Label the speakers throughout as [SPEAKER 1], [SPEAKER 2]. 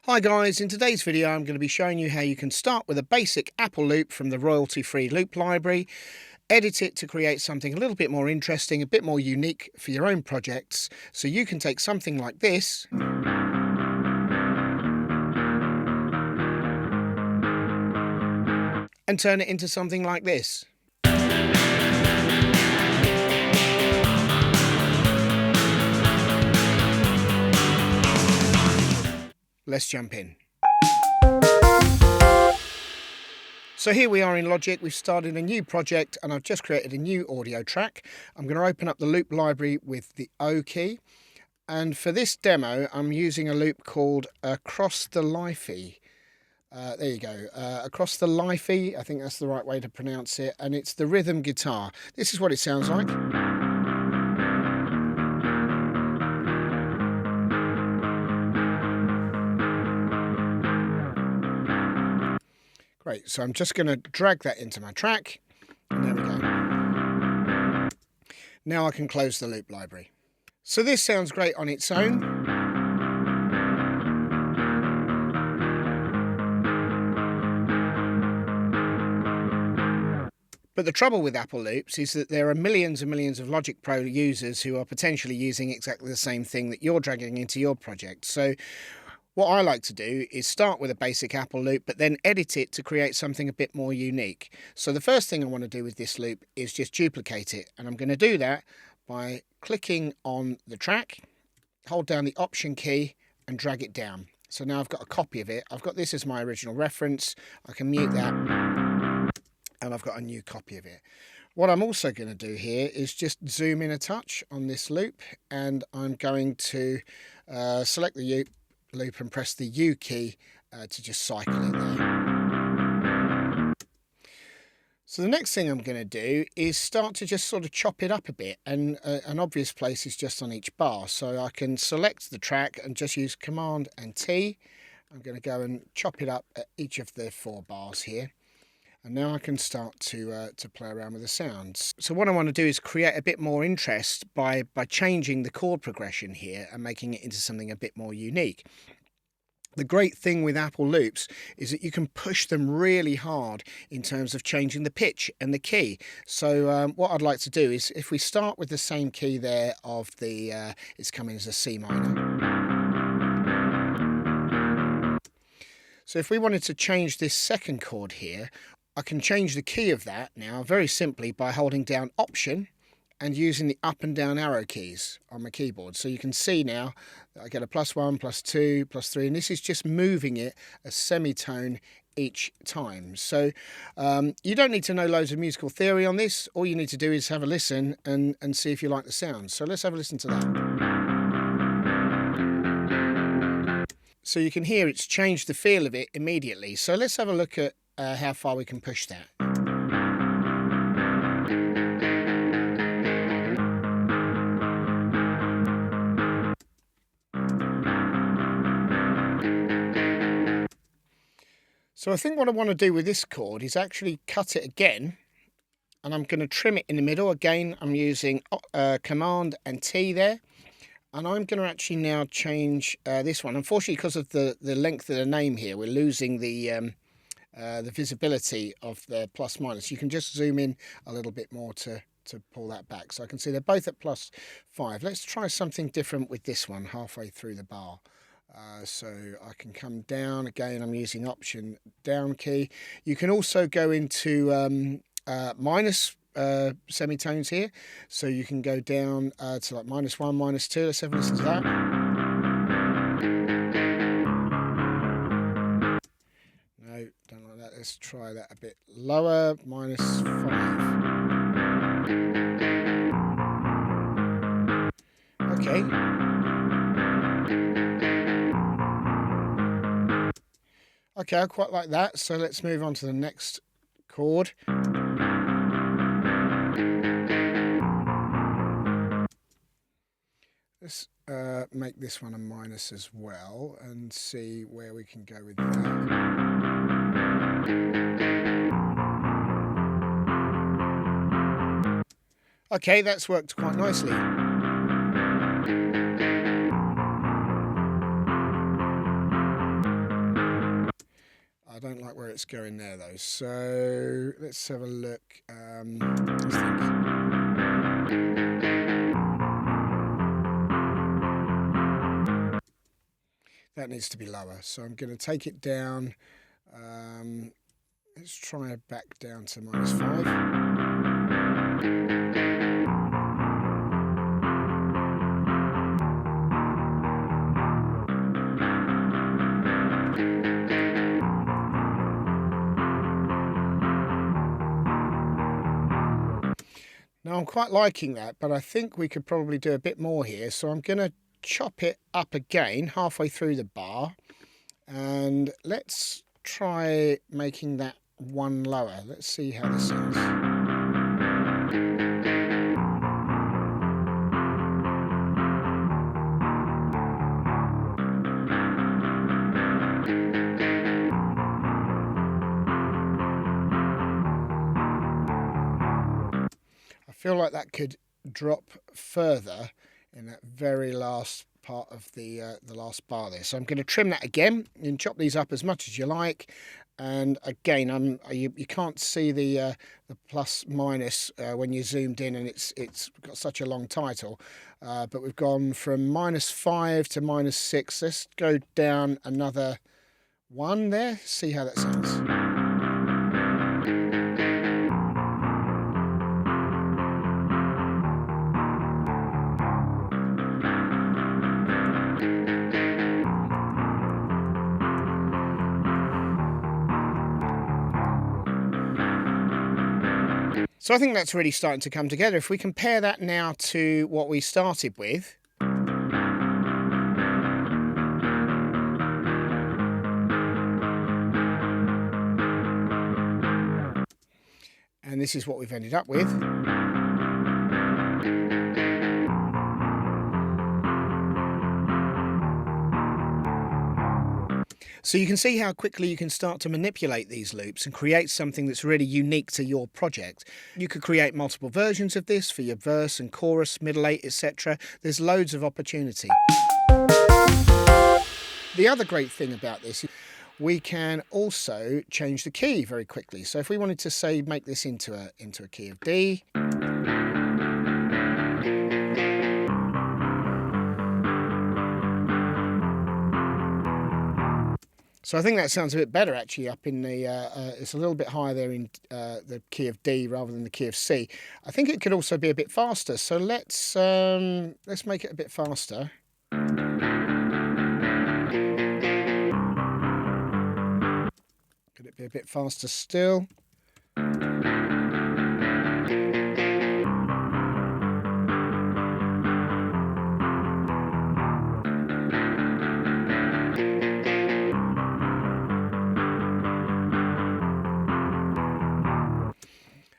[SPEAKER 1] Hi guys, in today's video I'm going to be showing you how you can start with a basic Apple loop from the royalty-free loop library, edit it to create something a little bit more interesting, a bit more unique for your own projects, so you can take something like this and turn it into something like this. Let's jump in. So here we are in Logic. We've started a new project and I've just created a new audio track. I'm going to open up the loop library with the O key. And for this demo, I'm using a loop called Across the Lifey. There you go, Across the Lifey, I think that's the right way to pronounce it. And it's the rhythm guitar. This is what it sounds like. Great, so I'm just going to drag that into my track, and there we go. Now I can close the loop library. So this sounds great on its own. But the trouble with Apple Loops is that there are millions and millions of Logic Pro users who are potentially using exactly the same thing that you're dragging into your project. So what I like to do is start with a basic Apple loop, but then edit it to create something a bit more unique. So the first thing I want to do with this loop is just duplicate it. And I'm going to do that by clicking on the track, hold down the Option key and drag it down. So now I've got a copy of it. I've got this as my original reference. I can mute that and I've got a new copy of it. What I'm also going to do here is just zoom in a touch on this loop, and I'm going to select the loop and press the U key to just cycle it there. So the next thing I'm going to do is start to just sort of chop it up a bit, and an obvious place is just on each bar. So I can select the track and just use Command and T. I'm going to go and chop it up at each of the 4 bars here. And now I can start to play around with the sounds. So what I want to do is create a bit more interest by changing the chord progression here and making it into something a bit more unique. The great thing with Apple Loops is that you can push them really hard in terms of changing the pitch and the key. So what I'd like to do is, if we start with the same key there of the, it's coming as a C minor. So if we wanted to change this second chord here, I can change the key of that now very simply by holding down Option and using the up and down arrow keys on my keyboard. So you can see now that I get a +1, +2, +3, and this is just moving it a semitone each time. So you don't need to know loads of musical theory on this. All you need to do is have a listen and see if you like the sound. So let's have a listen to that. So you can hear it's changed the feel of it immediately. So let's have a look at how far we can push that. So I think what I want to do with this chord is actually cut it again, and I'm going to trim it in the middle. Again, I'm using Command and T there. And I'm going to actually now change this one. Unfortunately, because of the length of the name here, we're losing the visibility of the plus minus. You can just zoom in a little bit more to pull that back. So I can see they're both at +5. Let's try something different with this one halfway through the bar. So I can come down. Again, I'm using Option down key. You can also go into minus semitones here. So you can go down to like -1, -2. Let's have a listen to that. No, don't like that. Let's try that a bit lower, -5. Okay. Okay, I quite like that. So let's move on to the next chord. Let's make this one a minus as well and see where we can go with that. Okay, that's worked quite nicely. like where it's going there though. So let's have a look. Let's think. That needs to be lower. So I'm going to take it down. Let's try it back down to -5. Now I'm quite liking that, but I think we could probably do a bit more here. So I'm going to chop it up again halfway through the bar, and let's try making that one lower. Let's see how this sounds. I feel like that could drop further in that very last part of the last bar there. So I'm going to trim that again and chop these up as much as you like. And again, you can't see the plus minus when you're zoomed in, and it's got such a long title. But we've gone from -5 to -6. Let's go down another one there. See how that sounds. So I think that's really starting to come together. If we compare that now to what we started with, and this is what we've ended up with. So you can see how quickly you can start to manipulate these loops and create something that's really unique to your project. You could create multiple versions of this for your verse and chorus, middle eight, etc. There's loads of opportunity. The other great thing about this is we can also change the key very quickly. So if we wanted to, say, make this into a key of D, so I think that sounds a bit better actually up in the, it's a little bit higher there in the key of D rather than the key of C. I think it could also be a bit faster, so let's make it a bit faster. Could it be a bit faster still?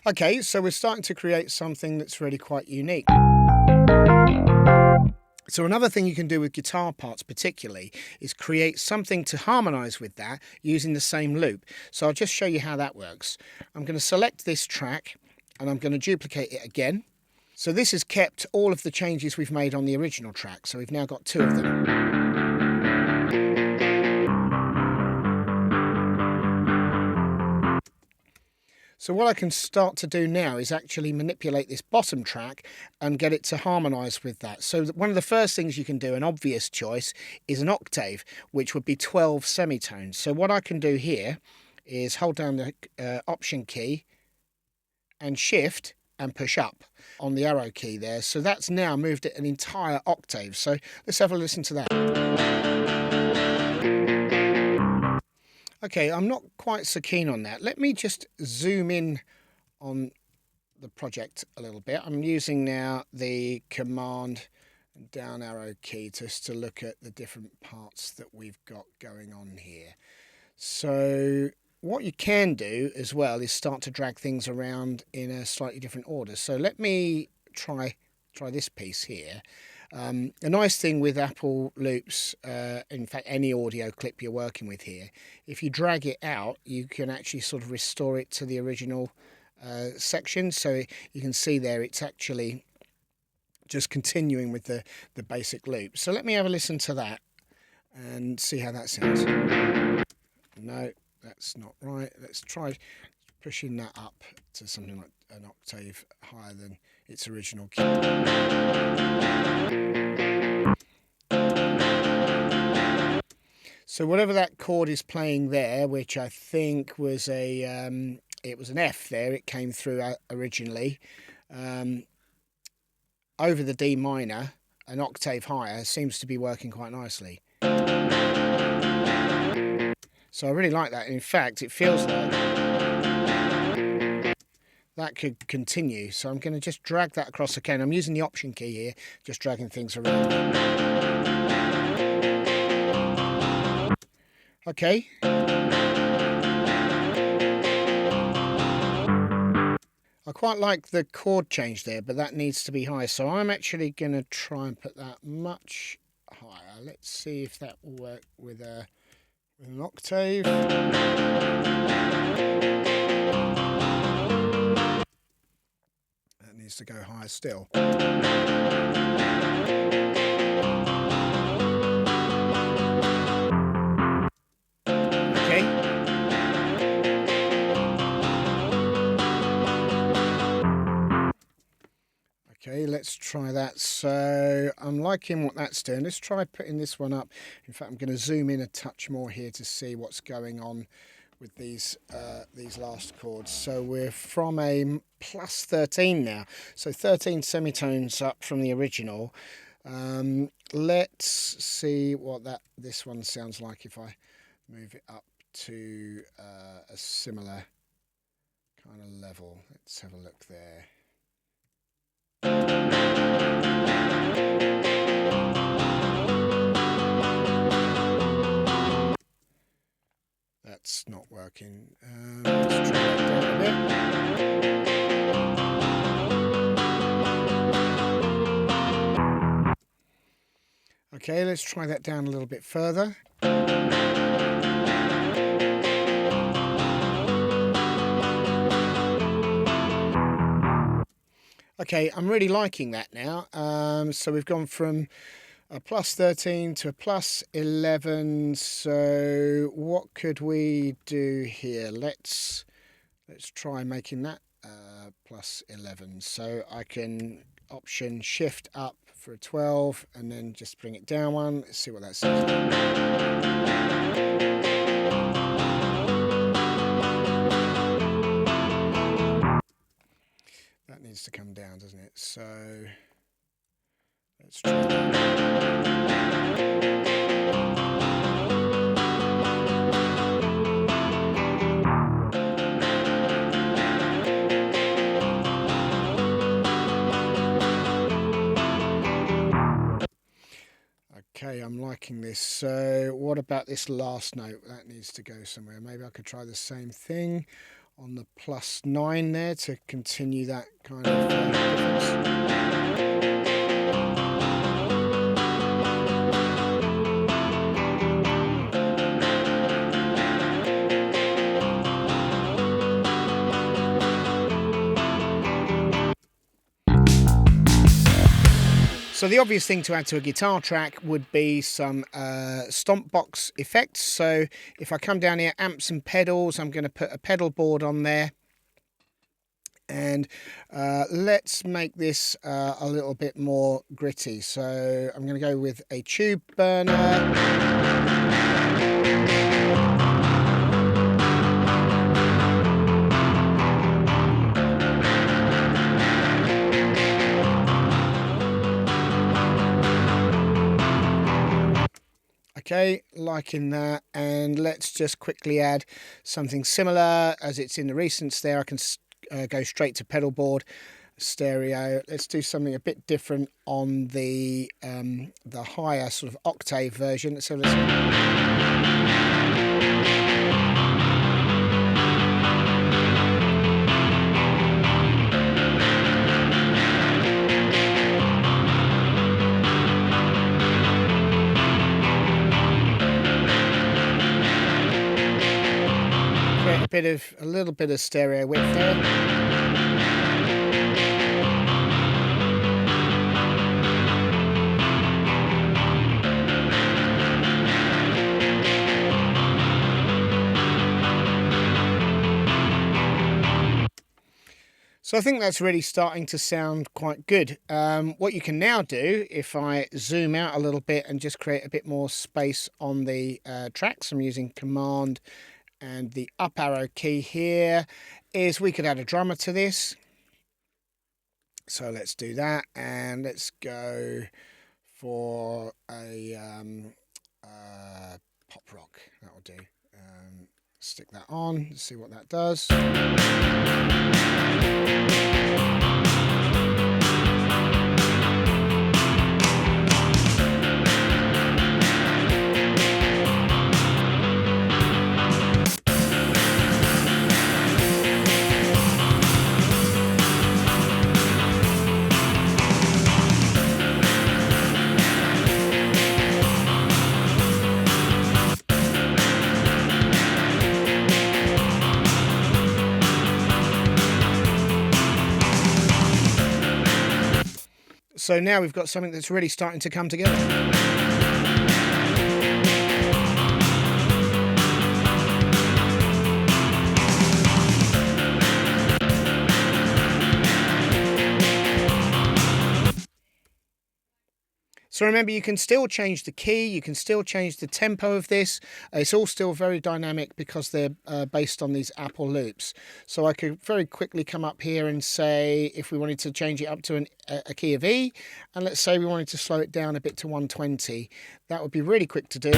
[SPEAKER 1] Okay, so we're starting to create something that's really quite unique. So another thing you can do with guitar parts particularly is create something to harmonise with that using the same loop. So I'll just show you how that works. I'm going to select this track and I'm going to duplicate it again. So this has kept all of the changes we've made on the original track. So we've now got 2 of them. So what I can start to do now is actually manipulate this bottom track and get it to harmonise with that. So one of the first things you can do, an obvious choice, is an octave, which would be 12 semitones. So what I can do here is hold down the Option key and Shift and push up on the arrow key there. So that's now moved it an entire octave. So let's have a listen to that. Okay, I'm not quite so keen on that. Let me just zoom in on the project a little bit. I'm using now the Command and down arrow key just to look at the different parts that we've got going on here. So what you can do as well is start to drag things around in a slightly different order. So let me try this piece here. A nice thing with Apple loops, in fact any audio clip you're working with here, if you drag it out you can actually sort of restore it to the original section. So you can see there it's actually just continuing with the basic loop. So let me have a listen to that and see how that sounds. No, that's not right. Let's try pushing that up to something like an octave higher than its original key. So whatever that chord is playing there, which I think was it was an F there, it came through originally, over the D minor, an octave higher, seems to be working quite nicely. So I really like that. In fact, it feels like that could continue. So I'm going to just drag that across again. I'm using the Option key here, just dragging things around. Okay. I quite like the chord change there, but that needs to be high. So I'm actually going to try and put that much higher. Let's see if that will work with an octave. That needs to go higher still. Okay, let's try that. So I'm liking what that's doing. Let's try putting this one up. In fact, I'm going to zoom in a touch more here to see what's going on with these last chords. So we're from a plus 13 now. So 13 semitones up from the original. Let's see what this one sounds like if I move it up to a similar kind of level. Let's have a look there. That's not working. Let's try that down a bit. Okay, let's try that down a little bit further. Okay, I'm really liking that now. So we've gone from a plus 13 to a plus 11. So what could we do here? Let's try making that plus 11. So I can Option Shift up for a 12 and then just bring it down one. Let's see what that says. That needs to come down, doesn't it? So let's try that. Okay, I'm liking this. So what about this last note? That needs to go somewhere. Maybe I could try the same thing on the plus 9 there to continue that kind of difference. So the obvious thing to add to a guitar track would be some stomp box effects. So if I come down here, amps and pedals, I'm going to put a pedal board on there. And let's make this a little bit more gritty. So I'm going to go with a tube burner. Okay, liking that, and let's just quickly add something similar as it's in the recents there. I can go straight to pedal board, stereo. Let's do something a bit different on the higher sort of octave version. So a little bit of stereo width there. So I think that's really starting to sound quite good. What you can now do, if I zoom out a little bit and just create a bit more space on the tracks, I'm using Command and the up arrow key here, is we could add a drummer to this. So let's do that, and let's go for a pop rock. That'll do. Stick that on, see what that does. So now we've got something that's really starting to come together. So remember, you can still change the key, you can still change the tempo of this. It's all still very dynamic because they're based on these Apple loops. So I could very quickly come up here and say, if we wanted to change it up to a key of E, and let's say we wanted to slow it down a bit to 120, that would be really quick to do.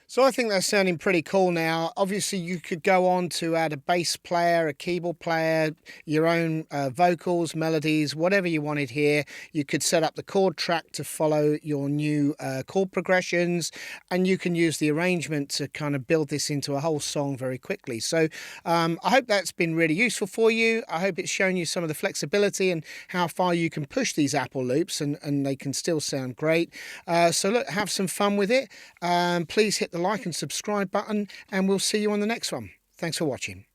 [SPEAKER 1] So I think that's sounding pretty cool now. Obviously, you could go on to add a bass player, a keyboard player, your own vocals, melodies, whatever you wanted here. You could set up the chord track to follow your new chord progressions, and you can use the arrangement to kind of build this into a whole song very quickly. So I hope that's been really useful for you. I hope it's shown you some of the flexibility and how far you can push these Apple loops, and they can still sound great. So look, have some fun with it. Please hit the like and subscribe button, and we'll see you on the next one. Thanks for watching.